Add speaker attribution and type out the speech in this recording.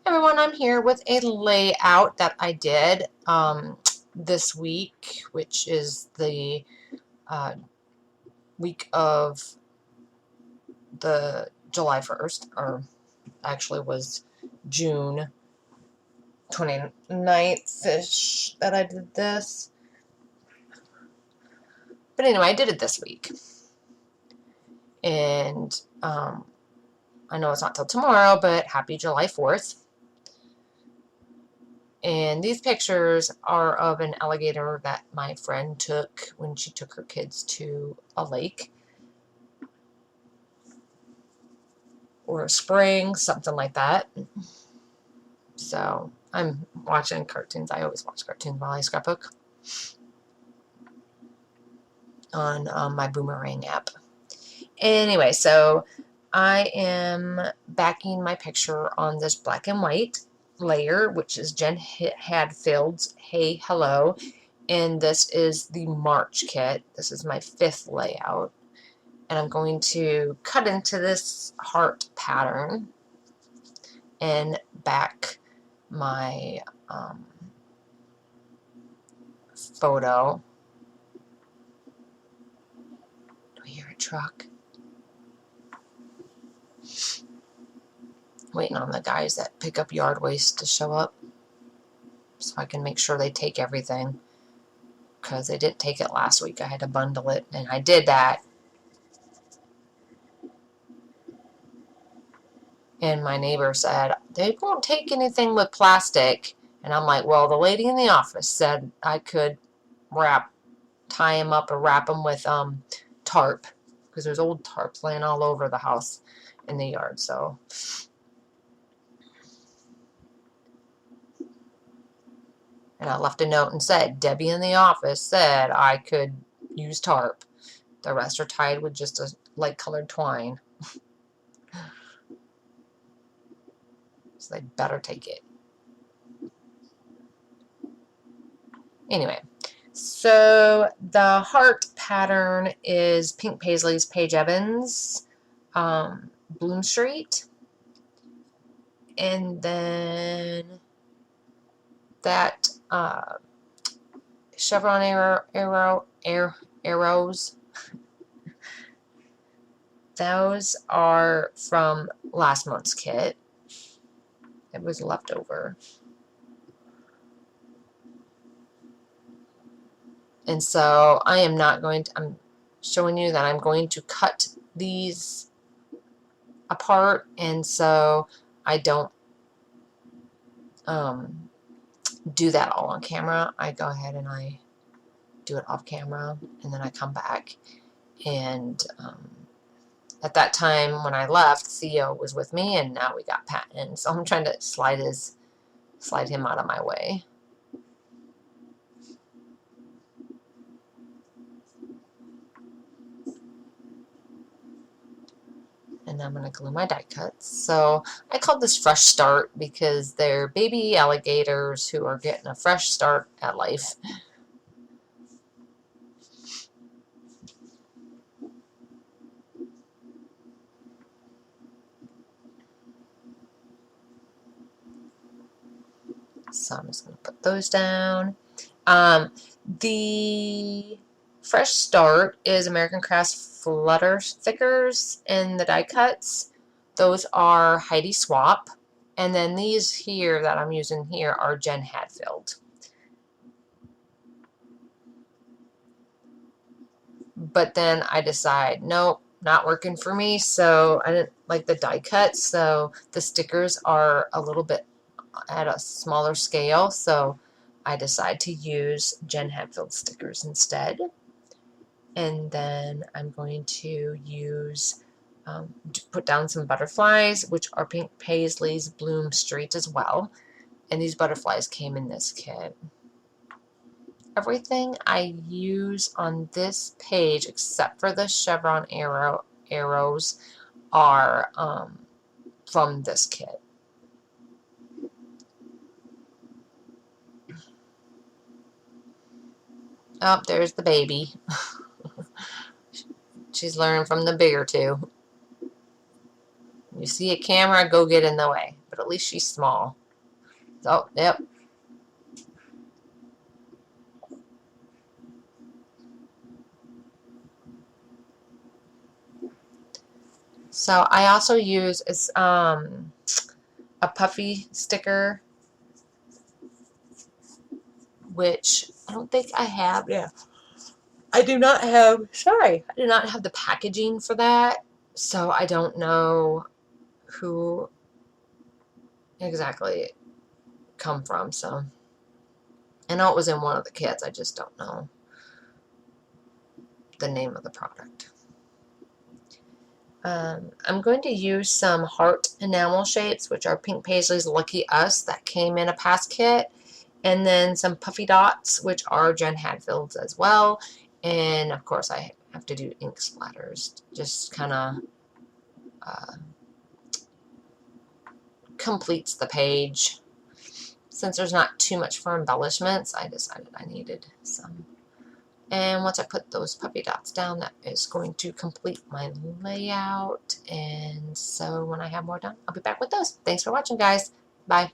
Speaker 1: Everyone, I'm here with a layout that I did this week, which is the uh, week of the July 1st, or actually was June 29th-ish that I did this. But anyway, I did it this week. And I know it's not till tomorrow, but happy July 4th. And these pictures are of an alligator that my friend took when she took her kids to a lake or a spring, something like that. So I'm watching cartoons. I always watch cartoons while I scrapbook on my Boomerang app. Anyway, so I am backing my picture on this black and white layer, which is Jen Hadfield's Hey Hello, and this is the March kit. This is my 5th layout, and I'm going to cut into this heart pattern and back my photo. Do I hear a truck? Waiting on the guys that pick up yard waste to show up so I can make sure they take everything, because they didn't take it last week. I had to bundle it, and I did that. And my neighbor said, they won't take anything with plastic. And I'm like, well, the lady in the office said I could tie them up or wrap them with tarp, because there's old tarps laying all over the house in the yard. So and I left a note and said, Debbie in the office said I could use tarp. The rest are tied with just a light colored twine. So they better take it. Anyway, so the heart pattern is Pink Paisley's Paige Evans, Bloom Street. And then that chevron arrows, those are from last month's kit. It was left over. And so I am not going to, I'm showing you that I'm going to cut these apart, and so I don't do that all on camera. I go ahead and I do it off camera, and then I come back. And at that time when I left, Theo was with me, and now we got Patton. So I'm trying to slide him out of my way. And I'm going to glue my die cuts. So I call this Fresh Start because they're baby alligators who are getting a fresh start at life. So I'm just going to put those down. The Fresh Start is American Crafts Flutter stickers in the die cuts. Those are Heidi Swap. And then these here that I'm using here are Jen Hadfield. But then I decide, nope, not working for me. So I didn't like the die cuts. So the stickers are a little bit at a smaller scale. So I decide to use Jen Hadfield stickers instead. And then I'm going to use, put down some butterflies, which are Pink Paisley's Bloom Street as well. And these butterflies came in this kit. Everything I use on this page, except for the chevron arrows, are from this kit. Oh, there's the baby. She's learning from the bigger two. You see a camera, go get in the way. but at least she's small. So, yep. So I also use a puffy sticker, which I don't think I have. Yeah. I do not have, sorry, I do not have the packaging for that. So I don't know who exactly it come from. So I know it was in one of the kits. I just don't know the name of the product. I'm going to use some heart enamel shapes, which are Pink Paisley's Lucky Us that came in a past kit. And then some puffy dots, which are Jen Hadfield's as well. And of course I have to do ink splatters. Just kind of completes the page. Since there's not too much for embellishments, I decided I needed some. And once I put those puppy dots down, that is going to complete my layout. And so when I have more done, I'll be back with those. Thanks for watching, guys. Bye.